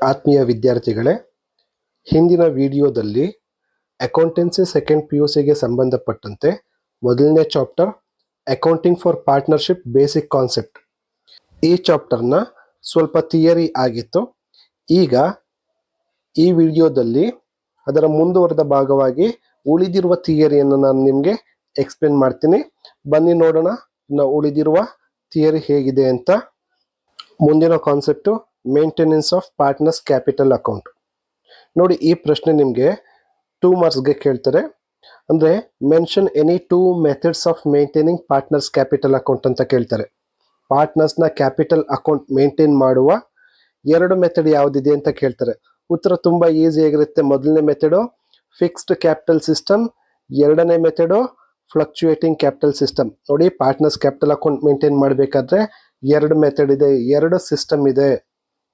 ಆತ್ಮೀಯ ವಿದ್ಯಾರ್ಥಿಗಳೇ, ಹಿಂದಿನ ವಿಡಿಯೋದಲ್ಲಿ ಅಕೌಂಟೆನ್ಸಿ ಸೆಕೆಂಡ್ PUCಗೆ ಸಂಬಂಧಪಟ್ಟಂತೆ ಮೊದಲನೇ chapter accounting for partnership basic concept, ಈ ಚಾಪ್ಟರ್ನ ಸ್ವಲ್ಪ ಥಿಯರಿ ಆಗಿತ್ತು. ಈಗ ಈ ವಿಡಿಯೋದಲ್ಲಿ ಅದರ ಮುಂದುವರೆದ ಭಾಗವಾಗಿ ಉಳಿದಿರುವ ಥಿಯರಿಯನ್ನು ನಾನು ನಿಮಗೆ ಎಕ್ಸ್ಪ್ಲೇನ್ ಮಾಡ್ತೀನಿ. ಬನ್ನಿ ನೋಡೋಣ ಉಳಿದಿರುವ ಥಿಯರಿ ಹೇಗಿದೆ ಅಂತ. ಮುಂದಿನ concept maintenance of partners capital account. ನೋಡಿ, ಈ ಪ್ರಶ್ನೆ ನಿಮಗೆ 2 ಮಾರ್ಕ್ಸ್ಗೆ ಕೇಳ್ತಾರೆ. ಅಂದರೆ mention any 2 methods of maintaining partners capital account ಅಂತ ಕೇಳ್ತಾರೆ. ಪಾರ್ಟ್ನರ್ಸ್ನ ಕ್ಯಾಪಿಟಲ್ ಅಕೌಂಟ್ ಮೇಂಟೈನ್ ಮಾಡುವ 2 ಮೆಥಡ್ ಯಾವುದಿದೆ ಅಂತ ಕೇಳ್ತಾರೆ. ಉತ್ತರ ತುಂಬ ಈಸಿ ಆಗಿರುತ್ತೆ. ಮೊದಲನೇ ಮೆಥಡು ಫಿಕ್ಸ್ಡ್ ಕ್ಯಾಪಿಟಲ್ ಸಿಸ್ಟಮ್, ಎರಡನೇ ಮೆಥಡು ಫ್ಲಕ್ಚುಯೇಟಿಂಗ್ ಕ್ಯಾಪಿಟಲ್ ಸಿಸ್ಟಮ್. ನೋಡಿ, ಪಾರ್ಟ್ನರ್ಸ್ ಕ್ಯಾಪಿಟಲ್ ಅಕೌಂಟ್ ಮೇಂಟೈನ್ ಮಾಡಬೇಕಾದ್ರೆ 2 ಮೆಥಡ್ ಇದೆ, 2 ಸಿಸ್ಟಮ್ ಇದೆ.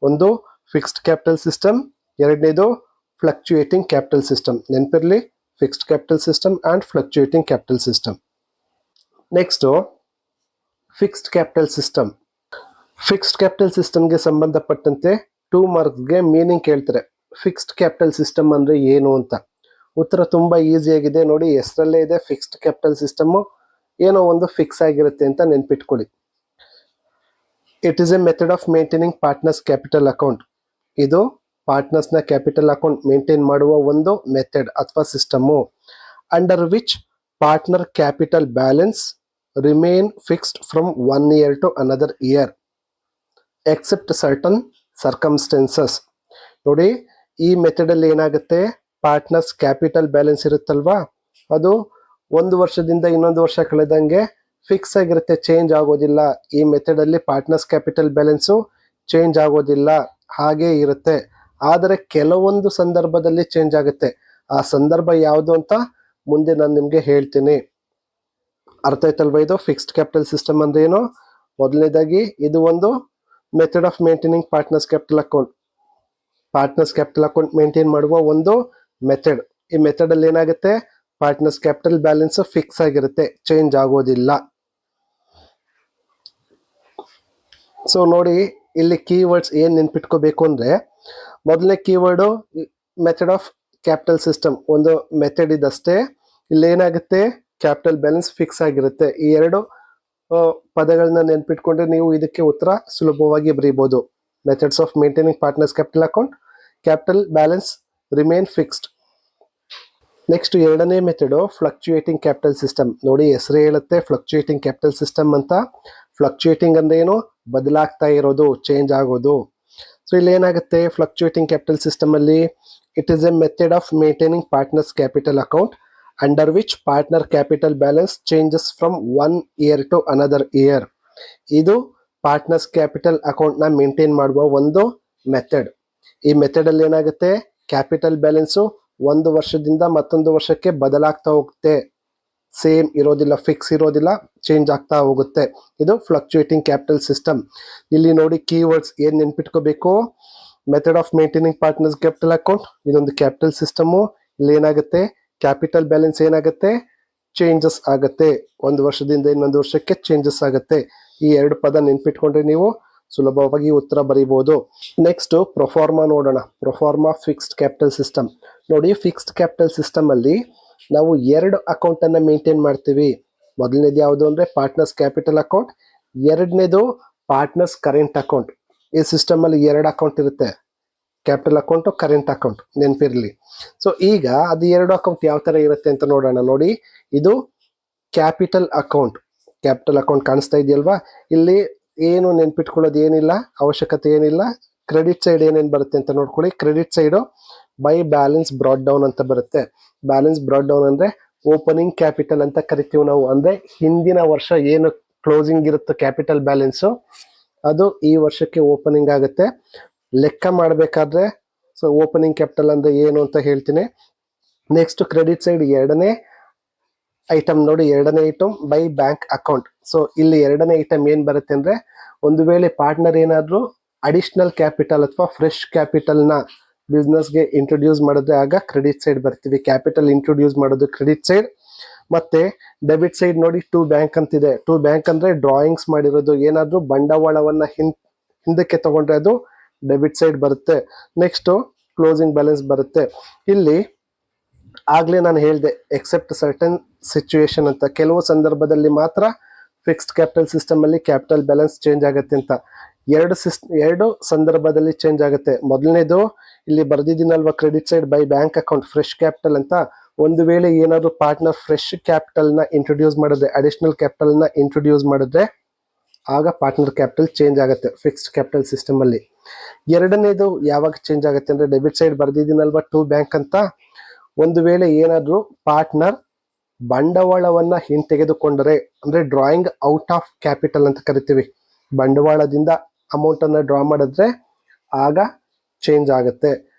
ಒಂದು ಫಿಕ್ಸ್ಡ್ ಕ್ಯಾಪಿಟಲ್ ಸಿಸ್ಟಮ್, ಎರಡನೇದು ಫ್ಲಕ್ಚುಯೇಟಿಂಗ್ ಕ್ಯಾಪಿಟಲ್ ಸಿಸ್ಟಮ್. ನೆನಪಿರಲಿ, fixed capital system and fluctuating capital system. Next fixed capital system. Fixed capital ಸಿಸ್ಟಮ್ಗೆ ಸಂಬಂಧಪಟ್ಟಂತೆ 2 ಮಾರ್ಕ್ಸ್ಗೆ ಮೀನಿಂಗ್ ಕೇಳ್ತಾರೆ. ಫಿಕ್ಸ್ಡ್ ಕ್ಯಾಪಿಟಲ್ ಸಿಸ್ಟಮ್ ಅಂದರೆ ಏನು ಅಂತ. ಉತ್ತರ ತುಂಬ ಈಸಿಯಾಗಿದೆ. ನೋಡಿ, ಹೆಸರಲ್ಲೇ ಇದೆ ಫಿಕ್ಸ್ಡ್ ಕ್ಯಾಪಿಟಲ್ ಸಿಸ್ಟಮ್ಮು. ಏನೋ ಒಂದು ಫಿಕ್ಸ್ ಆಗಿರುತ್ತೆ ಅಂತ ನೆನ್ಪಿಟ್ಕೊಳ್ಳಿ. It is a method of maintaining partners capital account. ಇದು ಪಾರ್ಟ್ನರ್ಸ್ನ ಕ್ಯಾಪಿಟಲ್ ಅಕೌಂಟ್ ಮೇಂಟೈನ್ ಮಾಡುವ ಒಂದು ಮೆಥಡ್ ಅಥವಾ system. Under which partner capital balance remain fixed from 1 year to another year except certain circumstances. ನೋಡಿ, ಈ ಮೆಥಡಲ್ಲಿ ಏನಾಗುತ್ತೆ, ಪಾರ್ಟ್ನರ್ಸ್ ಕ್ಯಾಪಿಟಲ್ ಬ್ಯಾಲೆನ್ಸ್ ಇರುತ್ತಲ್ವಾ, ಅದು 1 ವರ್ಷದಿಂದ ಇನ್ನೊಂದು ವರ್ಷ ಕಳೆದಂಗೆ ಫಿಕ್ಸ್ ಆಗಿರುತ್ತೆ, ಚೇಂಜ್ ಆಗೋದಿಲ್ಲ. ಈ ಮೆಥಡಲ್ಲಿ ಪಾರ್ಟ್ನರ್ಸ್ ಕ್ಯಾಪಿಟಲ್ ಬ್ಯಾಲೆನ್ಸು ಚೇಂಜ್ ಆಗೋದಿಲ್ಲ, ಹಾಗೇ ಇರುತ್ತೆ. ಆದರೆ ಕೆಲವೊಂದು ಸಂದರ್ಭದಲ್ಲಿ ಚೇಂಜ್ ಆಗುತ್ತೆ. ಆ ಸಂದರ್ಭ ಯಾವುದು ಅಂತ ಮುಂದೆ ನಾನು ನಿಮಗೆ ಹೇಳ್ತೀನಿ. ಅರ್ಥ ಆಯ್ತಲ್ವ? ಇದು ಫಿಕ್ಸ್ಡ್ ಕ್ಯಾಪಿಟಲ್ ಸಿಸ್ಟಮ್ ಅಂದ್ರೆ ಏನು. ಮೊದಲನೇದಾಗಿ ಇದು ಒಂದು method of maintaining partners capital account. Partners capital account maintain ಮಾಡುವ ಒಂದು ಮೆಥಡ್. ಈ ಮೆಥಡ್ ಅಲ್ಲಿ ಏನಾಗುತ್ತೆ, ಪಾರ್ಟ್ನರ್ಸ್ ಕ್ಯಾಪಿಟಲ್ ಬ್ಯಾಲೆನ್ಸ್ ಫಿಕ್ಸ್ ಆಗಿರುತ್ತೆ, ಚೇಂಜ್ ಆಗೋದಿಲ್ಲ. ಸೊ ನೋಡಿ, ಇಲ್ಲಿ ಕೀವರ್ಡ್ಸ್ ಏನ್ ನೆನ್ಪಿಟ್ಕೋಬೇಕು ಅಂದ್ರೆ, ಮೊದಲನೇ keyword method of capital system, ಒಂದು ಮೆಥಡ್ ಇದಷ್ಟೇ. ಇಲ್ಲಿ ಏನಾಗುತ್ತೆ, ಕ್ಯಾಪಿಟಲ್ ಬ್ಯಾಲೆನ್ಸ್ ಫಿಕ್ಸ್ ಆಗಿರುತ್ತೆ. ಈ 2 ಪದಗಳನ್ನ ನೆನ್ಪಿಟ್ಕೊಂಡ್ರೆ ನೀವು ಇದಕ್ಕೆ ಉತ್ತರ ಸುಲಭವಾಗಿ ಬರೀಬಹುದು. Methods of maintaining partners capital account, capital balance remain fixed. Next ಎರಡನೇ ಮೆಥಡು ಫ್ಲಕ್ಚುಯೇಟಿಂಗ್ ಕ್ಯಾಪಿಟಲ್ ಸಿಸ್ಟಮ್. ನೋಡಿ, ಹೆಸರೇ ಹೇಳುತ್ತೆ ಫ್ಲಕ್ಚುಯೇಟಿಂಗ್ ಕ್ಯಾಪಿಟಲ್ ಸಿಸ್ಟಮ್ ಅಂತ. ಫ್ಲಕ್ಚುಯೇಟಿಂಗ್ ಅಂದ್ರೆ ಏನು, ಬದಲಾಗ್ತಾ ಇರೋದು, ಚೇಂಜ್ ಆಗೋದು. ಸೊ ಇಲ್ಲಿ ಏನಾಗುತ್ತೆ, ಫ್ಲಕ್ಚುಯೇಟಿಂಗ್ ಕ್ಯಾಪಿಟಲ್ ಸಿಸ್ಟಮ್ ಅಲ್ಲಿ it is a method of maintaining partners capital account under which partner capital balance changes from 1 year to another year. ಇದು ಪಾರ್ಟ್ನರ್ಸ್ ಕ್ಯಾಪಿಟಲ್ ಅಕೌಂಟ್ ನ ಮೇಂಟೈನ್ ಮಾಡುವ ಒಂದು ಮೆಥಡ್. ಈ ಮೆಥಡ್ ಅಲ್ಲಿ ಏನಾಗುತ್ತೆ, ಕ್ಯಾಪಿಟಲ್ ಬ್ಯಾಲೆನ್ಸು 1 ವರ್ಷದಿಂದ ಮತ್ತೊಂದು ವರ್ಷಕ್ಕೆ ಬದಲಾಗ್ತಾ ಹೋಗುತ್ತೆ, ಸೇಮ್ ಇರೋದಿಲ್ಲ, ಫಿಕ್ಸ್ ಇರೋದಿಲ್ಲ, ಚೇಂಜ್ ಆಗ್ತಾ ಹೋಗುತ್ತೆ. ಇದು ಫ್ಲಕ್ಚುಯೇಟಿಂಗ್ ಕ್ಯಾಪಿಟಲ್ ಸಿಸ್ಟಮ್. ಇಲ್ಲಿ ನೋಡಿ, ಕೀವರ್ಡ್ಸ್ ಏನ್ ನೆನ್ಪಿಟ್ಕೋಬೇಕು, method of maintaining partners capital account, ಇದೊಂದು ಕ್ಯಾಪಿಟಲ್ ಸಿಸ್ಟಮು. ಇಲ್ಲಿ ಏನಾಗುತ್ತೆ, ಕ್ಯಾಪಿಟಲ್ ಬ್ಯಾಲೆನ್ಸ್ ಏನಾಗುತ್ತೆ, ಚೇಂಜಸ್ ಆಗುತ್ತೆ, 1 ವರ್ಷದಿಂದ ಇನ್ನೊಂದು ವರ್ಷಕ್ಕೆ ಚೇಂಜಸ್ ಆಗುತ್ತೆ. ಈ 2 ಪದ ನೆನ್ಪಿಟ್ಕೊಂಡ್ರೆ ನೀವು ಸುಲಭವಾಗಿ ಉತ್ತರ ಬರೀಬಹುದು. ನೆಕ್ಸ್ಟ್ ಪ್ರೊಫಾರ್ಮಾ ನೋಡೋಣ. Proforma fixed capital system. ನೋಡಿ, ಫಿಕ್ಸ್ಡ್ ಕ್ಯಾಪಿಟಲ್ ಸಿಸ್ಟಮ್ ಅಲ್ಲಿ ನಾವು 2 ಅಕೌಂಟ್ ಅನ್ನ ಮೇಂಟೈನ್ ಮಾಡ್ತೀವಿ. ಮೊದಲನೇದು ಯಾವುದು ಅಂದ್ರೆ ಪಾರ್ಟ್ನರ್ಸ್ ಕ್ಯಾಪಿಟಲ್ ಅಕೌಂಟ್, ಎರಡನೇದು ಪಾರ್ಟ್ನರ್ಸ್ ಕರೆಂಟ್ ಅಕೌಂಟ್. ಈ ಸಿಸ್ಟಮ್ ಅಲ್ಲಿ 2 ಅಕೌಂಟ್ ಇರುತ್ತೆ, ಕ್ಯಾಪಿಟಲ್ ಅಕೌಂಟ್, ಕರೆಂಟ್ ಅಕೌಂಟ್, ನೆನಪಿರ್ಲಿ. ಸೊ ಈಗ ಅದು 2 ಅಕೌಂಟ್ ಯಾವ ತರ ಇರುತ್ತೆ ಅಂತ ನೋಡೋಣ. ನೋಡಿ, ಇದು ಕ್ಯಾಪಿಟಲ್ ಅಕೌಂಟ್. ಕ್ಯಾಪಿಟಲ್ ಅಕೌಂಟ್ ಕಾಣಿಸ್ತಾ ಇದೆಯಲ್ವಾ, ಇಲ್ಲಿ ಏನು ನೆನ್ಪಿಟ್ಕೊಳ್ಳೋದು ಏನಿಲ್ಲ, ಅವಶ್ಯಕತೆ ಏನಿಲ್ಲ. ಕ್ರೆಡಿಟ್ ಸೈಡ್ ಏನೇನು ಬರುತ್ತೆ ಅಂತ ನೋಡ್ಕೊಳ್ಳಿ. Credit side by balance brought down ಅಂತ ಬರುತ್ತೆ. ಬ್ಯಾಲೆನ್ಸ್ ಬ್ರಾಡ್ ಡೌನ್ ಅಂದ್ರೆ ಓಪನಿಂಗ್ ಕ್ಯಾಪಿಟಲ್ ಅಂತ ಕರಿತೀವಿ ನಾವು. ಅಂದ್ರೆ ಹಿಂದಿನ ವರ್ಷ ಏನು ಕ್ಲೋಸಿಂಗ್ ಇರುತ್ತೆ ಕ್ಯಾಪಿಟಲ್ ಬ್ಯಾಲೆನ್ಸು, ಅದು ಈ ವರ್ಷಕ್ಕೆ ಓಪನಿಂಗ್ ಆಗುತ್ತೆ. ಲೆಕ್ಕ ಮಾಡಬೇಕಾದ್ರೆ ಸೊ ಓಪನಿಂಗ್ ಕ್ಯಾಪಿಟಲ್ ಅಂದ್ರೆ ಏನು ಅಂತ ಹೇಳ್ತೀನಿ. ನೆಕ್ಸ್ಟ್ ಕ್ರೆಡಿಟ್ ಸೈಡ್ ಎರಡನೇ ಐಟಮ್. ನೋಡಿ, ಎರಡನೇ item by bank account. So ಇಲ್ಲಿ ಎರಡನೇ ಐಟಮ್ ಏನ್ ಬರುತ್ತೆ ಅಂದ್ರೆ, ಒಂದು ವೇಳೆ ಪಾರ್ಟ್ನರ್ ಏನಾದ್ರು ಅಡಿಷನಲ್ ಕ್ಯಾಪಿಟಲ್ ಅಥವಾ ಫ್ರೆಶ್ ಕ್ಯಾಪಿಟಲ್ ನ ಬಿಸ್ನೆಸ್ಗೆ ಇಂಟ್ರೊಡ್ಯೂಸ್ ಮಾಡಿದ್ರೆ ಆಗ ಕ್ರೆಡಿಟ್ ಸೈಡ್ ಬರ್ತೀವಿ. ಕ್ಯಾಪಿಟಲ್ ಇಂಟ್ರೊಡ್ಯೂಸ್ ಮಾಡೋದು ಕ್ರೆಡಿಟ್ ಸೈಡ್. ಮತ್ತೆ ಡೆಬಿಟ್ ಸೈಡ್ ನೋಡಿ, 2 ಬ್ಯಾಂಕ್ ಅಂತಿದೆ. 2 ಬ್ಯಾಂಕ್ ಅಂದ್ರೆ ಡ್ರಾಯಿಂಗ್ಸ್ ಮಾಡಿರೋದು, ಏನಾದ್ರು ಬಂಡವಾಳವನ್ನ ಹಿಂದಕ್ಕೆ ತಗೊಂಡ್ರೆ ಅದು ಡೆಬಿಟ್ ಸೈಡ್ ಬರುತ್ತೆ. ನೆಕ್ಸ್ಟ್ ಕ್ಲೋಸಿಂಗ್ ಬ್ಯಾಲೆನ್ಸ್ ಬರುತ್ತೆ. ಇಲ್ಲಿ ಆಗ್ಲೇ ನಾನು ಹೇಳಿದೆ ಎಕ್ಸೆಪ್ಟ್ ಸರ್ಟನ್ ಸಿಚುವೇಶನ್ ಅಂತ, ಕೆಲವು ಸಂದರ್ಭದಲ್ಲಿ ಮಾತ್ರ ಫಿಕ್ಸ್ಡ್ ಕ್ಯಾಪಿಟಲ್ ಸಿಸ್ಟಮ್ ಅಲ್ಲಿ ಕ್ಯಾಪಿಟಲ್ ಬ್ಯಾಲೆನ್ಸ್ ಚೇಂಜ್ ಆಗುತ್ತೆ ಅಂತ. ಎರಡು ಸಂದರ್ಭದಲ್ಲಿ ಚೇಂಜ್ ಆಗುತ್ತೆ. ಮೊದಲನೇದು ಇಲ್ಲಿ ಬರ್ದಿದ್ದೀನಲ್ವಾ, credit side by bank account fresh capital ಅಂತ. ಒಂದು ವೇಳೆ ಏನಾದ್ರು ಪಾರ್ಟ್ನರ್ ಫ್ರೆಶ್ ಕ್ಯಾಪಿಟಲ್ ನ ಇಂಟ್ರೊಡ್ಯೂಸ್ ಮಾಡಿದ್ರೆ, ಅಡಿಷನಲ್ ಕ್ಯಾಪಿಟಲ್ ನ ಇಂಟ್ರೊಡ್ಯೂಸ್ ಮಾಡಿದ್ರೆ ಆಗ ಪಾರ್ಟ್ನರ್ ಕ್ಯಾಪಿಟಲ್ ಚೇಂಜ್ ಆಗುತ್ತೆ ಫಿಕ್ಸ್ಡ್ ಕ್ಯಾಪಿಟಲ್ ಸಿಸ್ಟಮ್ ಅಲ್ಲಿ. ಎರಡನೇದು ಯಾವಾಗ ಚೇಂಜ್ ಆಗುತ್ತೆ ಅಂದ್ರೆ, ಡೆಬಿಟ್ ಸೈಡ್ ಬರ್ದಿದ್ದೀನಲ್ವಾ ಟು ಬ್ಯಾಂಕ್ ಅಂತ, ಒಂದು ವೇಳೆ ಏನಾದ್ರು ಪಾರ್ಟ್ನರ್ ಬಂಡವಾಳವನ್ನ ಹಿಂತೆಗೆದುಕೊಂಡರೆ, ಅಂದ್ರೆ ಡ್ರಾಯಿಂಗ್ ಔಟ್ ಆಫ್ ಕ್ಯಾಪಿಟಲ್ ಅಂತ ಕರಿತೀವಿ, ಬಂಡವಾಳದಿಂದ ಅಮೌಂಟ್ ಅನ್ನ ಡ್ರಾ ಮಾಡಿದ್ರೆ ಆಗ ಚೇಂಜ್ ಆಗುತ್ತೆ.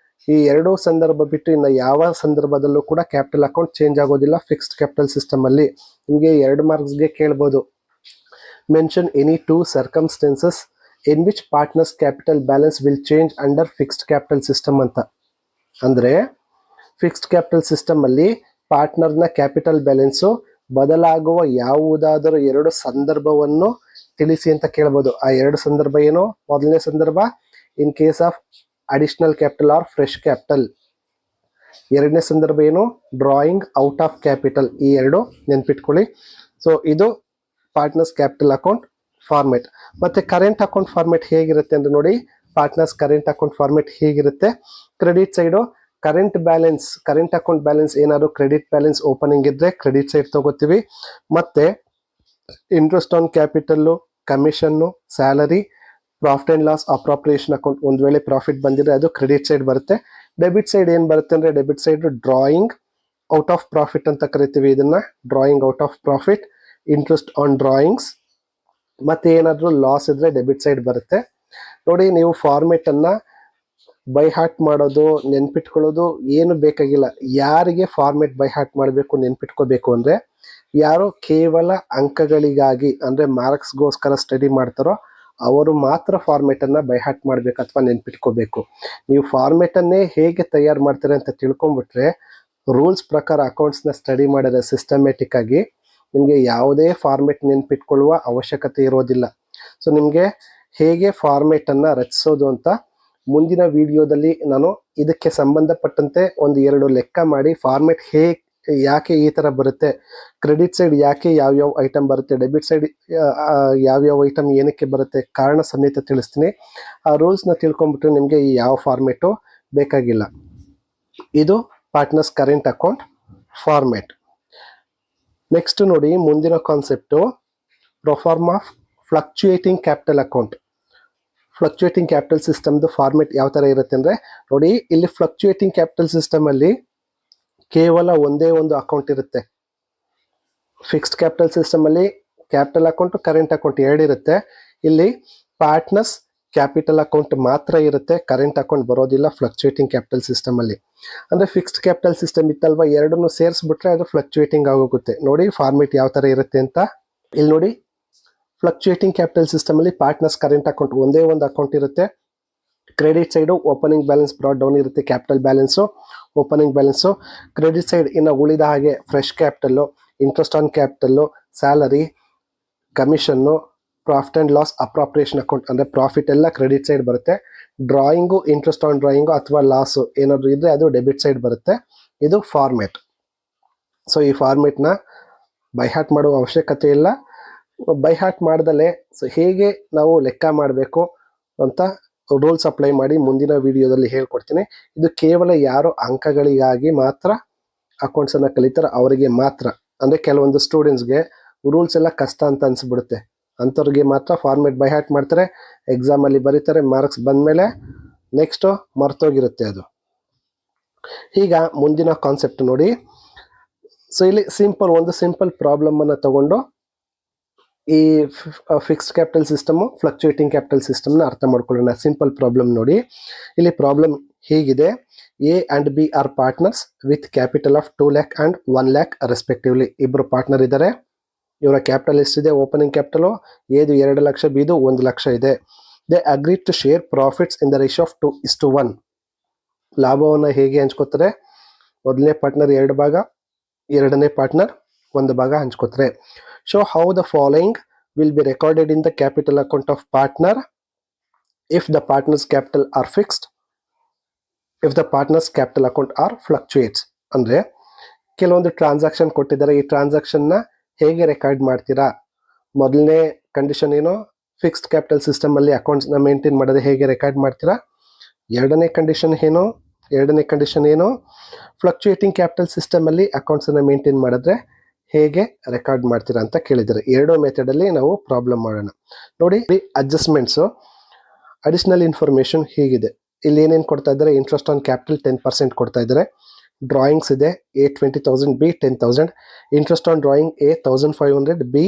ಈ ಎರಡೂ ಸಂದರ್ಭ ಬಿಟ್ಟು ಇನ್ನು ಯಾವ ಸಂದರ್ಭದಲ್ಲೂ ಕೂಡ ಕ್ಯಾಪಿಟಲ್ ಅಕೌಂಟ್ ಚೇಂಜ್ ಆಗೋದಿಲ್ಲ ಫಿಕ್ಸ್ಡ್ ಕ್ಯಾಪಿಟಲ್ ಸಿಸ್ಟಮ್ ಅಲ್ಲಿ. ನಿಮಗೆ 2 ಮಾರ್ಕ್ಸ್ಗೆ ಕೇಳ್ಬೋದು, mention any 2 circumstances in which partners capital balance will change under fixed capital system ಅಂತ. ಅಂದ್ರೆ ಫಿಕ್ಸ್ಡ್ ಕ್ಯಾಪಿಟಲ್ ಸಿಸ್ಟಮ್ ಅಲ್ಲಿ ಪಾರ್ಟ್ನರ್ನ ಕ್ಯಾಪಿಟಲ್ ಬ್ಯಾಲೆನ್ಸು ಬದಲಾಗುವ ಯಾವುದಾದರೂ 2 ಸಂದರ್ಭವನ್ನು ತಿಳಿಸಿ ಅಂತ ಕೇಳ್ಬೋದು. ಆ 2 ಸಂದರ್ಭ ಏನು? ಮೊದಲನೇ ಸಂದರ್ಭ in case of additional capital or fresh capital. ಎರಡನೇ ಸಂದರ್ಭ ಏನು? Drawing out of capital. ಈ 2 ನೆನ್ಪಿಟ್ಕೊಳ್ಳಿ. ಸೊ ಇದು ಪಾರ್ಟ್ನರ್ಸ್ ಕ್ಯಾಪಿಟಲ್ ಅಕೌಂಟ್ ಫಾರ್ಮೆಟ್. ಮತ್ತೆ ಕರೆಂಟ್ ಅಕೌಂಟ್ ಫಾರ್ಮೆಟ್ ಹೇಗಿರುತ್ತೆ ಅಂದ್ರೆ ನೋಡಿ, ಪಾರ್ಟ್ನರ್ಸ್ ಕರೆಂಟ್ ಅಕೌಂಟ್ ಫಾರ್ಮೆಟ್ ಹೇಗಿರುತ್ತೆ, credit side current balance, current account balance ಏನಾದ್ರು ಕ್ರೆಡಿಟ್ ಬ್ಯಾಲೆನ್ಸ್ ಓಪನಿಂಗ್ ಇದ್ರೆ ಕ್ರೆಡಿಟ್ ಸೈಡ್ ತಗೋತೀವಿ. ಮತ್ತೆ interest on capital, commission, salary, profit and loss appropriation account, ಒಂದು ವೇಳೆ ಪ್ರಾಫಿಟ್ ಬಂದಿದ್ರೆ ಅದು ಕ್ರೆಡಿಟ್ ಸೈಡ್ ಬರುತ್ತೆ. ಡೆಬಿಟ್ ಸೈಡ್ ಏನ್ ಬರುತ್ತೆ ಅಂದ್ರೆ, debit side drawing out of profit ಅಂತ ಕರಿತೀವಿ ಇದನ್ನ, drawing out of profit, interest on drawings. ಮತ್ತೆ ಏನಾದ್ರು ಲಾಸ್ ಇದ್ರೆ ಡೆಬಿಟ್ ಸೈಡ್ ಬರುತ್ತೆ. ನೋಡಿ, ನೀವು ಫಾರ್ಮೆಟ್ ಅನ್ನ ಬೈ ಹಾರ್ಟ್ ಮಾಡೋದು, ನೆನ್ಪಿಟ್ಕೊಳ್ಳೋದು ಏನು ಬೇಕಾಗಿಲ್ಲ. ಯಾರಿಗೆ ಫಾರ್ಮೆಟ್ ಬೈ ಹಾರ್ಟ್ ಮಾಡಬೇಕು, ನೆನ್ಪಿಟ್ಕೋಬೇಕು ಅಂದ್ರೆ, ಯಾರು ಕೇವಲ ಅಂಕಗಳಿಗಾಗಿ ಅಂದ್ರೆ ಮಾರ್ಕ್ಸ್ಗೋಸ್ಕರ ಸ್ಟಡಿ ಮಾಡ್ತಾರೋ ಅವರು ಮಾತ್ರ ಫಾರ್ಮೆಟ್ ಅನ್ನ ಬೈ ಹಾರ್ಟ್ ಮಾಡ್ಬೇಕು ಅಥವಾ ನೆನ್ಪಿಟ್ಕೋಬೇಕು. ನೀವು ಫಾರ್ಮೆಟ್ ಅನ್ನೇ ಹೇಗೆ ತಯಾರು ಮಾಡ್ತಾರೆ ಅಂತ ತಿಳ್ಕೊಂಡ್ಬಿಟ್ರೆ, ರೂಲ್ಸ್ ಪ್ರಕಾರ ಅಕೌಂಟ್ಸ್ ನ ಸ್ಟಡಿ ಮಾಡಿದ್ರೆ ಸಿಸ್ಟಮ್ಯಾಟಿಕ್ ಆಗಿ ನಿಮ್ಗೆ ಯಾವುದೇ ಫಾರ್ಮೆಟ್ ನೆನ್ಪಿಟ್ಕೊಳ್ಳುವ ಅವಶ್ಯಕತೆ ಇರೋದಿಲ್ಲ. ಸೊ ನಿಮ್ಗೆ ಹೇಗೆ ಫಾರ್ಮೆಟ್ ಅನ್ನ ರಚಿಸೋದು ಅಂತ ಮುಂದಿನ ವಿಡಿಯೋದಲ್ಲಿ ನಾನು ಇದಕ್ಕೆ ಸಂಬಂಧಪಟ್ಟಂತೆ 1-2 ಲೆಕ್ಕ ಮಾಡಿ, ಫಾರ್ಮೆಟ್ ಯಾಕೆ ಈ ತರ ಬರುತ್ತೆ, ಕ್ರೆಡಿಟ್ ಸೈಡ್ ಯಾಕೆ ಯಾವ್ಯಾವ ಐಟಮ್ ಬರುತ್ತೆ, ಡೆಬಿಟ್ ಸೈಡ್ ಯಾವ್ಯಾವ ಐಟಮ್ ಏನಕ್ಕೆ ಬರುತ್ತೆ, ಕಾರಣ ಸಮೇತ ತಿಳಿಸ್ತೀನಿ. ಆ ರೂಲ್ಸ್ ನ ತಿಳ್ಕೊಂಡ್ಬಿಟ್ರೆ ನಿಮ್ಗೆ ಈ ಯಾವ ಫಾರ್ಮೆಟು ಬೇಕಾಗಿಲ್ಲ. ಇದು partners current account format. Next ನೋಡಿ, ಮುಂದಿನ concept proforma of fluctuating capital account. Fluctuating capital ಸಿಸ್ಟಮ್ದು ಫಾರ್ಮೆಟ್ ಯಾವ ತರ ಇರುತ್ತೆ ಅಂದ್ರೆ, ನೋಡಿ ಇಲ್ಲಿ ಫ್ಲಕ್ಚುಯೇಟಿಂಗ್ ಕ್ಯಾಪಿಟಲ್ ಸಿಸ್ಟಮ್ ಅಲ್ಲಿ ಕೇವಲ ಒಂದೇ ಒಂದು ಅಕೌಂಟ್ ಇರುತ್ತೆ. ಫಿಕ್ಸ್ಡ್ ಕ್ಯಾಪಿಟಲ್ ಸಿಸ್ಟಮ್ ಅಲ್ಲಿ ಕ್ಯಾಪಿಟಲ್ ಅಕೌಂಟ್, ಕರೆಂಟ್ ಅಕೌಂಟ್ 2 ಇರುತ್ತೆ. ಇಲ್ಲಿ ಪಾರ್ಟ್ನರ್ಸ್ ಕ್ಯಾಪಿಟಲ್ ಅಕೌಂಟ್ ಮಾತ್ರ ಇರುತ್ತೆ, ಕರೆಂಟ್ ಅಕೌಂಟ್ ಬರೋದಿಲ್ಲ ಫ್ಲಕ್ಚುಯೇಟಿಂಗ್ ಕ್ಯಾಪಿಟಲ್ ಸಿಸ್ಟಮ್ ಅಲ್ಲಿ. ಅಂದ್ರೆ ಫಿಕ್ಸ್ಡ್ ಕ್ಯಾಪಿಟಲ್ ಸಿಸ್ಟಮ್ ಇತ್ತಲ್ವಾ, 2 ಸೇರಿಸ್ಬಿಟ್ರೆ ಅದು ಫ್ಲಕ್ಚುಯೇಟಿಂಗ್ ಆಗೋಗುತ್ತೆ. ನೋಡಿ ಫಾರ್ಮೆಟ್ ಯಾವ ತರ ಇರುತ್ತೆ ಅಂತ. ಇಲ್ಲಿ ನೋಡಿ, ಫ್ಲಕ್ಚುಯೇಟಿಂಗ್ ಕ್ಯಾಪಿಟಲ್ ಸಿಸ್ಟಮ್ ಅಲ್ಲಿ ಪಾರ್ಟ್ನರ್ಸ್ ಕರೆಂಟ್ ಅಕೌಂಟ್ ಒಂದೇ ಒಂದು ಅಕೌಂಟ್ ಇರುತ್ತೆ. Credit side opening balance brought down ಇರುತ್ತೆ, capital balance, opening balance. Credit side ಇನ್ನು ಉಳಿದ ಹಾಗೆ fresh capital, interest on capital, salary, commission, profit and loss appropriation account, ಅಂದ್ರೆ profit ಎಲ್ಲ ಕ್ರೆಡಿಟ್ ಸೈಡ್ ಬರುತ್ತೆ. ಡ್ರಾಯಿಂಗು, ಇಂಟ್ರೆಸ್ಟ್ ಆನ್ ಡ್ರಾಯಿಂಗು ಅಥವಾ loss ಏನಾದ್ರು ಇದ್ರೆ ಅದು ಡೆಬಿಟ್ ಸೈಡ್ ಬರುತ್ತೆ. ಇದು ಫಾರ್ಮೆಟ್. ಸೊ ಈ ಫಾರ್ಮೆಟ್ ನ ಬೈ ಹಾರ್ಟ್ ಮಾಡುವ ಅವಶ್ಯಕತೆ ಇಲ್ಲ. ಬೈ ಹಾರ್ಟ್ ಮಾಡ್ದಲೆ ಹೇಗೆ ನಾವು ಲೆಕ್ಕ ಮಾಡಬೇಕು ಅಂತ ರೂಲ್ಸ್ ಅಪ್ಲೈ ಮಾಡಿ ಮುಂದಿನ ವಿಡಿಯೋದಲ್ಲಿ ಹೇಳ್ಕೊಡ್ತೀನಿ. ಇದು ಕೇವಲ ಯಾರು ಅಂಕಗಳಿಗಾಗಿ ಮಾತ್ರ ಅಕೌಂಟ್ಸ್ ಅನ್ನ ಕಲಿತಾರೆ ಅವರಿಗೆ ಮಾತ್ರ. ಅಂದ್ರೆ ಕೆಲವೊಂದು ಸ್ಟೂಡೆಂಟ್ಸ್ಗೆ ರೂಲ್ಸ್ ಎಲ್ಲ ಕಷ್ಟ ಅಂತ ಅನ್ಸ್ಬಿಡುತ್ತೆ, ಅಂಥವ್ರಿಗೆ ಮಾತ್ರ ಫಾರ್ಮೆಟ್ ಬೈ ಹಾರ್ಟ್ ಮಾಡ್ತಾರೆ, ಎಕ್ಸಾಮ್ ಅಲ್ಲಿ ಬರೀತಾರೆ, ಮಾರ್ಕ್ಸ್ ಬಂದ್ಮೇಲೆ ನೆಕ್ಸ್ಟ್ ಮರ್ತೋಗಿರುತ್ತೆ ಅದು. ಈಗ ಮುಂದಿನ ಕಾನ್ಸೆಪ್ಟ್ ನೋಡಿ. ಸೊ ಇಲ್ಲಿ ಒಂದು ಸಿಂಪಲ್ ಪ್ರಾಬ್ಲಮ್ ಅನ್ನ ತಗೊಂಡು ಈ fixed capital system, fluctuating capital system ನ ಅರ್ಥ ಮಾಡ್ಕೊಳ್ಳೋಣ. ಸಿಂಪಲ್ ಪ್ರಾಬ್ಲಮ್ ನೋಡಿ. ಇಲ್ಲಿ ಪ್ರಾಬ್ಲಮ್ ಹೀಗಿದೆ, A and B are partners with capital of 2 lakh and 1 lakh respectively. ಇಬ್ರು ಪಾರ್ಟ್ನರ್ ಇದ್ದಾರೆ, ಇವರ ಕ್ಯಾಪಿಟಲ್ ಎಷ್ಟಿದೆ, ಓಪನಿಂಗ್ ಕ್ಯಾಪಿಟಲ್ ಏದು 2 ಲಕ್ಷ, ಬಿದು 1 ಲಕ್ಷ ಇದೆ. They agree to share profits in the ratio of 2:1. ಲಾಭವನ್ನು ಹೇಗೆ ಹಂಚ್ಕೋತಾರೆ, ಮೊದಲನೇ ಪಾರ್ಟ್ನರ್ 2 ಭಾಗ, ಎರಡನೇ ಪಾರ್ಟ್ನರ್ 1 ಭಾಗ ಹಂಚ್ಕೋತಾರೆ. Show how the following will be recorded in the capital account of partner if the partners capital are fixed, if the partners capital account are fluctuates. ಅಂದರೆ ಕೆಲವೊಂದು transaction ಕೊಟ್ಟಿದ್ದಾರೆ, ಈ ಟ್ರಾನ್ಸಾಕ್ಷನ್ನ ಹೇಗೆ ರೆಕಾರ್ಡ್ ಮಾಡ್ತೀರಾ? ಮೊದಲನೇ ಕಂಡೀಷನ್ ಏನು? ಫಿಕ್ಸ್ಡ್ ಕ್ಯಾಪಿಟಲ್ ಸಿಸ್ಟಮಲ್ಲಿ ಅಕೌಂಟ್ಸ್ನ ಮೇಂಟೈನ್ ಮಾಡೋದು ಹೇಗೆ ರೆಕಾರ್ಡ್ ಮಾಡ್ತೀರಾ? ಎರಡನೇ ಕಂಡೀಷನ್ ಏನು? ಫ್ಲಕ್ಚುಯೇಟಿಂಗ್ ಕ್ಯಾಪಿಟಲ್ ಸಿಸ್ಟಮಲ್ಲಿ ಅಕೌಂಟ್ಸನ್ನು ಮೇಂಟೈನ್ ಮಾಡಿದ್ರೆ ಹೇಗೆ ರೆಕಾರ್ಡ್ ಮಾಡ್ತೀರಾ ಅಂತ ಕೇಳಿದ್ದಾರೆ. ಎರಡೂ ಮೆಥಡಲ್ಲಿ ನಾವು ಪ್ರಾಬ್ಲಮ್ ಮಾಡೋಣ. ನೋಡಿ, ಅಡ್ಜಸ್ಟ್ಮೆಂಟ್ಸು, ಅಡಿಷನಲ್ ಇನ್ಫಾರ್ಮೇಷನ್ ಹೀಗಿದೆ. ಇಲ್ಲಿ ಏನೇನು ಕೊಡ್ತಾ ಇದ್ದಾರೆ? ಇಂಟ್ರೆಸ್ಟ್ ಆನ್ ಕ್ಯಾಪಿಟಲ್ 10% ಕೊಡ್ತಾ ಇದ್ದಾರೆ. ಡ್ರಾಯಿಂಗ್ಸ್ ಇದೆ, A 20,000, B 10,000. Interest on drawing A 1,500, B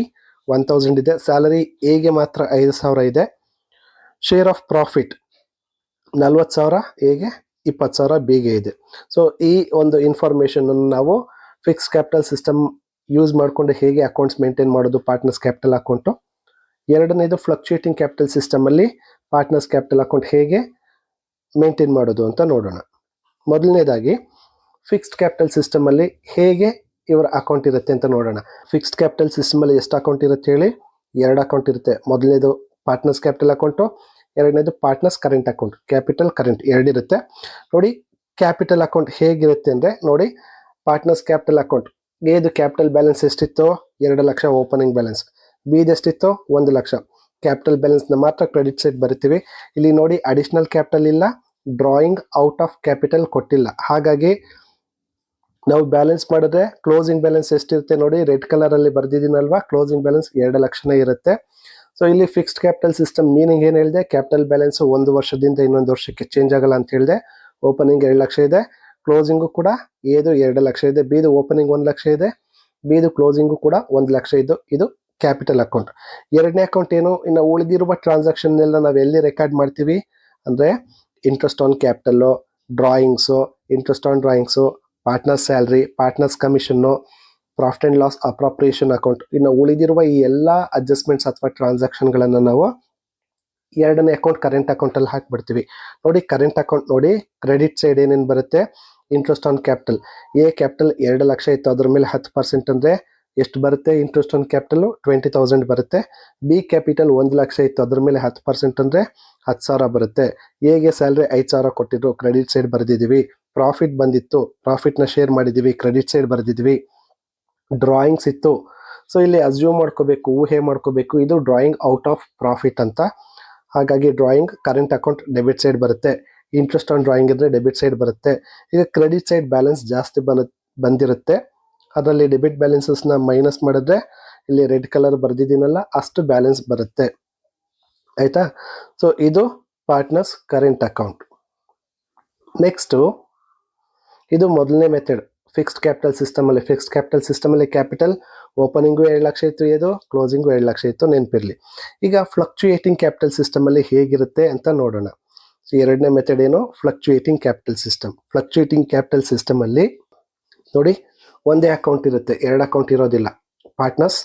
1,000 ಇದೆ. ಸ್ಯಾಲರಿ ಎಗೆ ಮಾತ್ರ 5,000 ಇದೆ. ಶೇರ್ ಆಫ್ ಪ್ರಾಫಿಟ್ 40,000 ಎಗೆ, 20,000 ಬಿಗೆ ಇದೆ. ಸೊ ಈ ಒಂದು ಇನ್ಫಾರ್ಮೇಷನ್ ನಾವು ಫಿಕ್ಸ್ ಕ್ಯಾಪಿಟಲ್ ಸಿಸ್ಟಮ್ ಯೂಸ್ ಮಾಡಿಕೊಂಡು ಹೇಗೆ ಅಕೌಂಟ್ಸ್ ಮೇಂಟೈನ್ ಮಾಡೋದು ಪಾರ್ಟ್ನರ್ಸ್ ಕ್ಯಾಪಿಟಲ್ ಅಕೌಂಟು. ಎರಡನೇದು ಫ್ಲಕ್ಚುಯೇಟಿಂಗ್ ಕ್ಯಾಪಿಟಲ್ ಸಿಸ್ಟಮಲ್ಲಿ ಪಾರ್ಟ್ನರ್ಸ್ ಕ್ಯಾಪಿಟಲ್ ಅಕೌಂಟ್ ಹೇಗೆ ಮೇಂಟೈನ್ ಮಾಡೋದು ಅಂತ ನೋಡೋಣ. ಮೊದಲನೇದಾಗಿ ಫಿಕ್ಸ್ಡ್ ಕ್ಯಾಪಿಟಲ್ ಸಿಸ್ಟಮಲ್ಲಿ ಹೇಗೆ ಇವರ ಅಕೌಂಟ್ ಇರುತ್ತೆ ಅಂತ ನೋಡೋಣ. ಫಿಕ್ಸ್ಡ್ ಕ್ಯಾಪಿಟಲ್ ಸಿಸ್ಟಮಲ್ಲಿ ಎಷ್ಟು ಅಕೌಂಟ್ ಇರುತ್ತೆ ಹೇಳಿ? 2 ಅಕೌಂಟ್ ಇರುತ್ತೆ. ಮೊದಲನೇದು ಪಾರ್ಟ್ನರ್ಸ್ ಕ್ಯಾಪಿಟಲ್ ಅಕೌಂಟು, ಎರಡನೇದು partners current account. Capital current ಎರಡಿರುತ್ತೆ. ನೋಡಿ, ಕ್ಯಾಪಿಟಲ್ ಅಕೌಂಟ್ ಹೇಗಿರುತ್ತೆ ಅಂದರೆ, ನೋಡಿ, ಪಾರ್ಟ್ನರ್ಸ್ ಕ್ಯಾಪಿಟಲ್ ಅಕೌಂಟ್ ಎದು ಕ್ಯಾಪಿಟಲ್ ಬ್ಯಾಲೆನ್ಸ್ ಎಷ್ಟಿತ್ತು? 2 ಲಕ್ಷ ಓಪನಿಂಗ್ ಬ್ಯಾಲೆನ್ಸ್. ಬಿದು ಎಷ್ಟಿತ್ತು? 1 ಲಕ್ಷ. ಕ್ಯಾಪಿಟಲ್ ಬ್ಯಾಲೆನ್ಸ್ನ ಮಾತ್ರ ಕ್ರೆಡಿಟ್ ಸೈಡ್ ಬರಿತೀವಿ. ಇಲ್ಲಿ ನೋಡಿ, ಅಡಿಷನಲ್ ಕ್ಯಾಪಿಟಲ್ ಇಲ್ಲ, ಡ್ರಾಯಿಂಗ್ ಔಟ್ ಆಫ್ ಕ್ಯಾಪಿಟಲ್ ಕೊಟ್ಟಿಲ್ಲ. ಹಾಗಾಗಿ ನಾವು ಬ್ಯಾಲೆನ್ಸ್ ಮಾಡಿದ್ರೆ ಕ್ಲೋಸಿಂಗ್ ಬ್ಯಾಲೆನ್ಸ್ ಎಷ್ಟಿರುತ್ತೆ ನೋಡಿ, ರೆಡ್ ಕಲರಲ್ಲಿ ಬರ್ದಿದ್ದೀನಲ್ವಾ, ಕ್ಲೋಸಿಂಗ್ ಬ್ಯಾಲೆನ್ಸ್ 2 ಲಕ್ಷನೇ ಇರುತ್ತೆ. ಸೊ ಇಲ್ಲಿ ಫಿಕ್ಸ್ಡ್ ಕ್ಯಾಪಿಟಲ್ ಸಿಸ್ಟಮ್ ಮೀನಿಂಗ್ ಏನು ಹೇಳಿದೆ? ಕ್ಯಾಪಿಟಲ್ ಬ್ಯಾಲೆನ್ಸ್ 1 ವರ್ಷದಿಂದ ಇನ್ನೊಂದು ವರ್ಷಕ್ಕೆ ಚೇಂಜ್ ಆಗಲ್ಲ ಅಂತ ಹೇಳಿದೆ. ಓಪನಿಂಗ್ 2 ಲಕ್ಷ ಇದೆ, ಕ್ಲೋಸಿಂಗು ಕೂಡ ಏದು 2 ಲಕ್ಷ ಇದೆ. ಬಿದು ಓಪನಿಂಗ್ 1 ಲಕ್ಷ ಇದೆ, ಬಿದು ಕ್ಲೋಸಿಂಗು ಕೂಡ 1 ಲಕ್ಷ ಇದ್ದು. ಇದು ಕ್ಯಾಪಿಟಲ್ ಅಕೌಂಟ್. ಎರಡನೇ ಅಕೌಂಟ್ ಏನು? ಇನ್ನು ಉಳಿದಿರುವ ಟ್ರಾನ್ಸಾಕ್ಷನ್ ಎಲ್ಲ ನಾವು ಎಲ್ಲಿ ರೆಕಾರ್ಡ್ ಮಾಡ್ತೀವಿ ಅಂದರೆ, interest on capital, drawings, interest on drawings, partners salary, partners commission, profit and loss appropriation account. ಇನ್ನು ಉಳಿದಿರುವ ಈ ಎಲ್ಲ ಅಡ್ಜಸ್ಟ್ಮೆಂಟ್ಸ್ ಅಥವಾ ಟ್ರಾನ್ಸಾಕ್ಷನ್ಗಳನ್ನು ನಾವು ಎರಡನೇ ಅಕೌಂಟ್ ಕರೆಂಟ್ ಅಕೌಂಟಲ್ಲಿ ಹಾಕಿಬಿಡ್ತೀವಿ. ನೋಡಿ, ಕರೆಂಟ್ ಅಕೌಂಟ್ ನೋಡಿ, ಕ್ರೆಡಿಟ್ ಸೈಡ್ ಏನೇನು ಬರುತ್ತೆ? Interest on capital. A capital 2 lakh ಇತ್ತು, ಅದ್ರ ಮೇಲೆ 10% ಅಂದರೆ ಎಷ್ಟು ಬರುತ್ತೆ? ಇಂಟ್ರೆಸ್ಟ್ ಆನ್ ಕ್ಯಾಪಿಟಲ್ 20,000 ಬರುತ್ತೆ. ಬಿ ಕ್ಯಾಪಿಟಲ್ 1 ಲಕ್ಷ ಇತ್ತು, ಅದ್ರ ಮೇಲೆ 10% ಅಂದರೆ 10,000 ಬರುತ್ತೆ. ಎಗೆ ಸ್ಯಾಲ್ರಿ 5,000 ಕೊಟ್ಟಿದ್ರು, ಕ್ರೆಡಿಟ್ ಸೈಡ್ ಬರೆದಿದ್ದೀವಿ. ಪ್ರಾಫಿಟ್ ಬಂದಿತ್ತು, ಪ್ರಾಫಿಟ್ನ ಶೇರ್ ಮಾಡಿದ್ದೀವಿ, ಕ್ರೆಡಿಟ್ ಸೈಡ್ ಬರೆದಿದ್ದೀವಿ. ಡ್ರಾಯಿಂಗ್ಸ್ ಇತ್ತು. ಸೊ ಇಲ್ಲಿ ಅಸ್ಯೂಮ್ ಮಾಡ್ಕೋಬೇಕು, ಊಹೆ ಮಾಡ್ಕೋಬೇಕು, ಇದು ಡ್ರಾಯಿಂಗ್ ಔಟ್ ಆಫ್ ಪ್ರಾಫಿಟ್ ಅಂತ. ಹಾಗಾಗಿ drawing current account debit side ಬರುತ್ತೆ. ಇಂಟ್ರೆಸ್ಟ್ ಆನ್ ಡ್ರಾಯಿಂಗ್ ಇದ್ರೆ ಡೆಬಿಟ್ ಸೈಡ್ ಬರುತ್ತೆ. ಈಗ ಕ್ರೆಡಿಟ್ ಸೈಡ್ ಬ್ಯಾಲೆನ್ಸ್ ಜಾಸ್ತಿ ಬಂದಿರುತ್ತೆ, ಅದರಲ್ಲಿ ಡೆಬಿಟ್ ಬ್ಯಾಲೆನ್ಸಸ್ನ ಮೈನಸ್ ಮಾಡಿದ್ರೆ ಇಲ್ಲಿ ರೆಡ್ ಕಲರ್ ಬರ್ದಿದ್ದೀನಲ್ಲ, ಅಷ್ಟು ಬ್ಯಾಲೆನ್ಸ್ ಬರುತ್ತೆ. ಆಯಿತಾ? ಸೊ ಇದು ಪಾರ್ಟ್ನರ್ಸ್ ಕರೆಂಟ್ ಅಕೌಂಟ್. ನೆಕ್ಸ್ಟು, ಇದು ಮೊದಲನೇ ಮೆಥಡ್ ಫಿಕ್ಸ್ಡ್ ಕ್ಯಾಪಿಟಲ್ ಸಿಸ್ಟಮಲ್ಲಿ. ಫಿಕ್ಸ್ಡ್ ಕ್ಯಾಪಿಟಲ್ ಸಿಸ್ಟಮಲ್ಲಿ ಕ್ಯಾಪಿಟಲ್ ಓಪನಿಂಗು 2 ಲಕ್ಷ ಇತ್ತು, ಇದು ಕ್ಲೋಸಿಂಗು 2 ಲಕ್ಷ ಇತ್ತು, ನೆನಪಿರಲಿ. ಈಗ ಫ್ಲಕ್ಚುಯೇಟಿಂಗ್ ಕ್ಯಾಪಿಟಲ್ ಸಿಸ್ಟಮಲ್ಲಿ ಹೇಗಿರುತ್ತೆ ಅಂತ ನೋಡೋಣ. ಸೊ ಎರಡನೇ ಮೆಥಡ್ ಏನು? Fluctuating capital system. Fluctuating capital ಸಿಸ್ಟಮಲ್ಲಿ ನೋಡಿ, ಒಂದೇ ಅಕೌಂಟ್ ಇರುತ್ತೆ, 2 ಅಕೌಂಟ್ ಇರೋದಿಲ್ಲ. ಪಾರ್ಟ್ನರ್ಸ್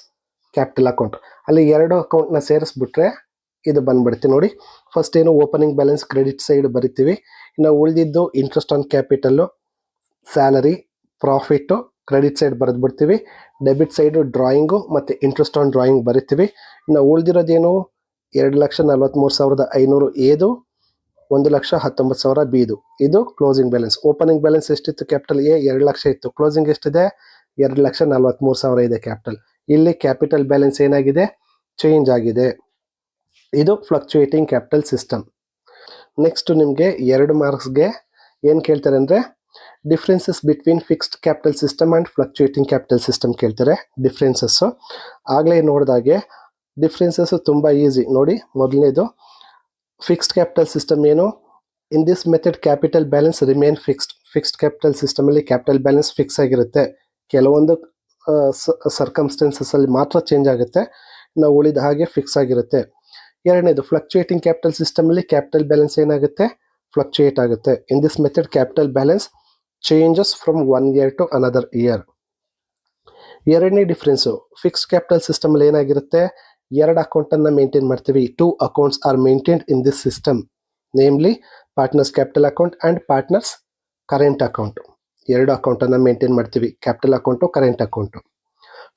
ಕ್ಯಾಪಿಟಲ್ ಅಕೌಂಟ್ ಅಲ್ಲಿ 2 ಅಕೌಂಟ್ನ ಸೇರಿಸ್ಬಿಟ್ರೆ ಇದು ಬಂದ್ಬಿಡುತ್ತೆ. ನೋಡಿ, ಫಸ್ಟ್ ಏನು? ಓಪನಿಂಗ್ ಬ್ಯಾಲೆನ್ಸ್ ಕ್ರೆಡಿಟ್ ಸೈಡ್ ಬರಿತೀವಿ. ಇನ್ನು ಉಳಿದಿದ್ದು interest on capital, salary, profit credit side ಬರೆದ್ಬಿಡ್ತೀವಿ. ಡೆಬಿಟ್ ಸೈಡು ಡ್ರಾಯಿಂಗು ಮತ್ತು ಇಂಟ್ರೆಸ್ಟ್ ಆನ್ ಡ್ರಾಯಿಂಗ್ ಬರಿತೀವಿ. ಇನ್ನು ಉಳಿದಿರೋದೇನು? 2,43,500 ಏದು, 1,19,000 ಬಿದು. ಇದು ಕ್ಲೋಸಿಂಗ್ ಬ್ಯಾಲೆನ್ಸ್. ಓಪನಿಂಗ್ ಬ್ಯಾಲೆನ್ಸ್ ಎಷ್ಟಿತ್ತು? ಕ್ಯಾಪಿಟಲ್ ಎ 2 ಲಕ್ಷ ಇತ್ತು, ಕ್ಲೋಸಿಂಗ್ ಎಷ್ಟಿದೆ? 2,43,000 ಇದೆ ಕ್ಯಾಪಿಟಲ್. ಇಲ್ಲಿ ಕ್ಯಾಪಿಟಲ್ ಬ್ಯಾಲೆನ್ಸ್ ಏನಾಗಿದೆ? ಚೇಂಜ್ ಆಗಿದೆ. ಇದು ಫ್ಲಕ್ಚುಯೇಟಿಂಗ್ ಕ್ಯಾಪಿಟಲ್ ಸಿಸ್ಟಮ್. ನೆಕ್ಸ್ಟ್ ನಿಮಗೆ 2 ಮಾರ್ಕ್ಸ್ಗೆ ಏನು ಕೇಳ್ತಾರೆ ಅಂದರೆ, differences between fixed capital system and fluctuating capital system ಕೇಳ್ತಾರೆ. ಡಿಫ್ರೆನ್ಸಸ್ಸು ಆಗಲೇ ನೋಡಿದಾಗೆ ಡಿಫ್ರೆನ್ಸಸ್ಸು ತುಂಬ ಈಸಿ. ನೋಡಿ, ಮೊದಲನೇದು ಫಿಕ್ಸ್ಡ್ ಕ್ಯಾಪಿಟಲ್ ಸಿಸ್ಟಮ್ ಏನು? In this method capital balance remain fixed. Fixed capital ಸಿಸ್ಟಮಲ್ಲಿ ಕ್ಯಾಪಿಟಲ್ ಬ್ಯಾಲೆನ್ಸ್ ಫಿಕ್ಸ್ ಆಗಿರುತ್ತೆ. ಕೆಲವೊಂದು ಸರ್ಕಮ್ಸ್ಟೆನ್ಸಸ್ಸಲ್ಲಿ ಮಾತ್ರ ಚೇಂಜ್ ಆಗುತ್ತೆ, ನಾವು ಉಳಿದ ಹಾಗೆ ಫಿಕ್ಸ್ ಆಗಿರುತ್ತೆ. ಎರಡನೇದು ಫ್ಲಕ್ಚುಯೇಟಿಂಗ್ ಕ್ಯಾಪಿಟಲ್ ಸಿಸ್ಟಮಲ್ಲಿ ಕ್ಯಾಪಿಟಲ್ ಬ್ಯಾಲೆನ್ಸ್ ಏನಾಗುತ್ತೆ? ಫ್ಲಕ್ಚುಯೇಟ್ ಆಗುತ್ತೆ. In this method capital balance changes from 1 year to another year. ಎರಡನೇ ಡಿಫ್ರೆನ್ಸು, ಫಿಕ್ಸ್ಡ್ ಕ್ಯಾಪಿಟಲ್ ಸಿಸ್ಟಮಲ್ಲಿ ಏನಾಗಿರುತ್ತೆ? 2 ಅಕೌಂಟನ್ನು ಮೇಂಟೈನ್ ಮಾಡ್ತೀವಿ. 2 accounts are maintained in this system, namely partners capital account and partners current account. 2 ಅಕೌಂಟನ್ನು maintain ಮಾಡ್ತೀವಿ, capital account, current account.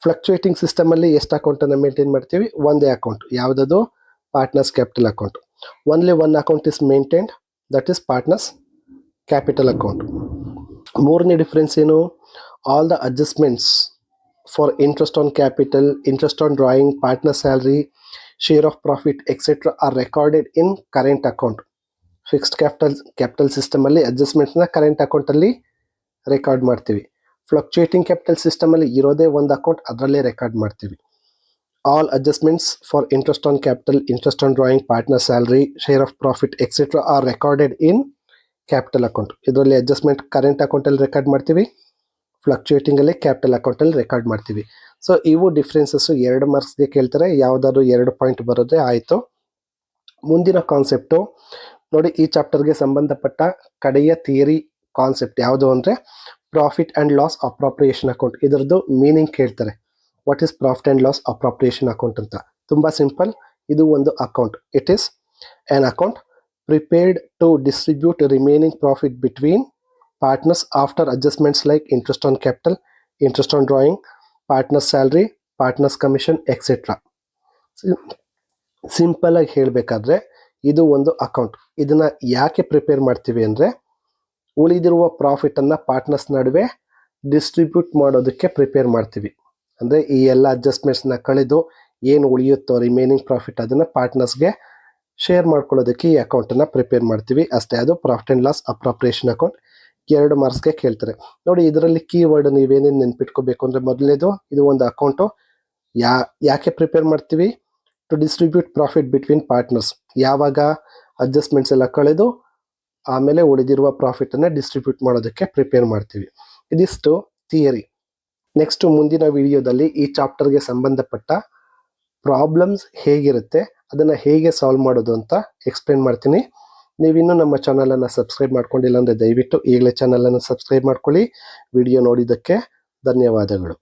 Fluctuating ಸಿಸ್ಟಮಲ್ಲಿ ಎಷ್ಟು ಅಕೌಂಟನ್ನು ಮೇಂಟೈನ್ ಮಾಡ್ತೀವಿ? ಒಂದೇ ಅಕೌಂಟ್. ಯಾವುದದು? Partners capital account. Only one account is maintained, that is partners capital account. ಮೂರನೇ difference ಏನು, all the adjustments for interest on capital, interest on drawing, partner salary, share of profit etcetera are recorded in current account. Fixed capital ಸಿಸ್ಟಮಲ್ಲಿ ಅಡ್ಜಸ್ಟ್ಮೆಂಟ್ಸ್ನ current ಅಕೌಂಟಲ್ಲಿ record ಮಾಡ್ತೀವಿ. Fluctuating capital ಸಿಸ್ಟಮಲ್ಲಿ ಇರೋದೇ ಒಂದು account, ಅದರಲ್ಲೇ ರೆಕಾರ್ಡ್ ಮಾಡ್ತೀವಿ. All adjustments for interest on capital, interest on drawing, partner salary, share of profit etcetera are recorded in capital account. ಇದರಲ್ಲಿ ಅಡ್ಜಸ್ಟ್ಮೆಂಟ್ ಕರೆಂಟ್ ಅಕೌಂಟಲ್ಲಿ ರೆಕಾರ್ಡ್ ಮಾಡ್ತೀವಿ, ಫ್ಲಕ್ಚುಯೇಟಿಂಗಲ್ಲಿ ಕ್ಯಾಪಿಟಲ್ ಅಕೌಂಟಲ್ಲಿ ರೆಕಾರ್ಡ್ ಮಾಡ್ತೀವಿ. ಸೊ ಇವು ಡಿಫ್ರೆನ್ಸಸ್ಸು 2 ಮಾರ್ಕ್ಸ್ಗೆ ಕೇಳ್ತಾರೆ. ಯಾವುದಾದ್ರು 2 ಪಾಯಿಂಟ್ ಬರೋದ್ರೆ ಆಯಿತು. ಮುಂದಿನ ಕಾನ್ಸೆಪ್ಟು ನೋಡಿ, ಈ ಚಾಪ್ಟರ್ಗೆ ಸಂಬಂಧಪಟ್ಟ ಕಡೆಯ ಥಿಯರಿ ಕಾನ್ಸೆಪ್ಟ್ ಯಾವುದು ಅಂದರೆ profit and loss appropriation account. ಇದರದ್ದು ಮೀನಿಂಗ್ ಕೇಳ್ತಾರೆ. What is profit and loss appropriation account ಅಂತ. ತುಂಬ ಸಿಂಪಲ್. ಇದು ಒಂದು account. It is an account prepared to distribute remaining profit between partners after adjustments like interest on capital, interest on drawing, partners salary, partners commission etcetera. Simple ಆಗಿ ಹೇಳಬೇಕಾದ್ರೆ ಇದು ಒಂದು account. ಇದನ್ನು ಯಾಕೆ ಪ್ರಿಪೇರ್ ಮಾಡ್ತೀವಿ ಅಂದರೆ ಉಳಿದಿರುವ ಪ್ರಾಫಿಟನ್ನು ಪಾರ್ಟ್ನರ್ಸ್ ನಡುವೆ ಡಿಸ್ಟ್ರಿಬ್ಯೂಟ್ ಮಾಡೋದಕ್ಕೆ ಪ್ರಿಪೇರ್ ಮಾಡ್ತೀವಿ. ಅಂದರೆ ಈ ಎಲ್ಲ ಅಡ್ಜಸ್ಟ್ಮೆಂಟ್ಸ್ನ ಕಳೆದು ಏನು ಉಳಿಯುತ್ತೋ ರಿಮೈನಿಂಗ್ ಪ್ರಾಫಿಟ್ ಅದನ್ನು ಪಾರ್ಟ್ನರ್ಸ್ಗೆ ಶೇರ್ ಮಾಡ್ಕೊಳ್ಳೋದಕ್ಕೆ ಈ ಅಕೌಂಟನ್ನು ಪ್ರಿಪೇರ್ ಮಾಡ್ತೀವಿ ಅಷ್ಟೇ. ಅದು profit and loss appropriation account. 2 ಮಾರ್ಕ್ಸ್ಗೆ ಕೇಳ್ತಾರೆ. ನೋಡಿ, ಇದರಲ್ಲಿ ಕೀವರ್ಡ್ ನೀವೇನೇನು ನೆನ್ಪಿಟ್ಕೋಬೇಕು ಅಂದರೆ, ಮೊದಲನೇದು ಇದು ಒಂದು ಅಕೌಂಟು. ಯಾಕೆ ಪ್ರಿಪೇರ್ ಮಾಡ್ತೀವಿ? To distribute profit between partners. ಯಾವಾಗ ಅಡ್ಜಸ್ಟ್ಮೆಂಟ್ಸ್ ಎಲ್ಲ ಕಳೆದು ಆಮೇಲೆ ಉಳಿದಿರುವ ಪ್ರಾಫಿಟನ್ನು ಡಿಸ್ಟ್ರಿಬ್ಯೂಟ್ ಮಾಡೋದಕ್ಕೆ ಪ್ರಿಪೇರ್ ಮಾಡ್ತೀವಿ. ಇದಿಷ್ಟು ಥಿಯರಿ. ನೆಕ್ಸ್ಟ್ ಮುಂದಿನ ವಿಡಿಯೋದಲ್ಲಿ ಈ ಚಾಪ್ಟರ್ಗೆ ಸಂಬಂಧಪಟ್ಟ ಪ್ರಾಬ್ಲಮ್ಸ್ ಹೇಗಿರುತ್ತೆ, ಅದನ್ನು ಹೇಗೆ ಸಾಲ್ವ್ ಮಾಡೋದು ಅಂತ ಎಕ್ಸ್ಪ್ಲೇನ್ ಮಾಡ್ತೀನಿ. ನೀವಿನ್ನೂ ನಮ್ಮ ಚಾನಲನ್ನು ಸಬ್ಸ್ಕ್ರೈಬ್ ಮಾಡ್ಕೊಂಡಿಲ್ಲ ಅಂದರೆ ದಯವಿಟ್ಟು ಈಗಲೇ ಚಾನಲನ್ನು ಸಬ್ಸ್ಕ್ರೈಬ್ ಮಾಡ್ಕೊಳ್ಳಿ. ವಿಡಿಯೋ ನೋಡಿದ್ದಕ್ಕೆ ಧನ್ಯವಾದಗಳು.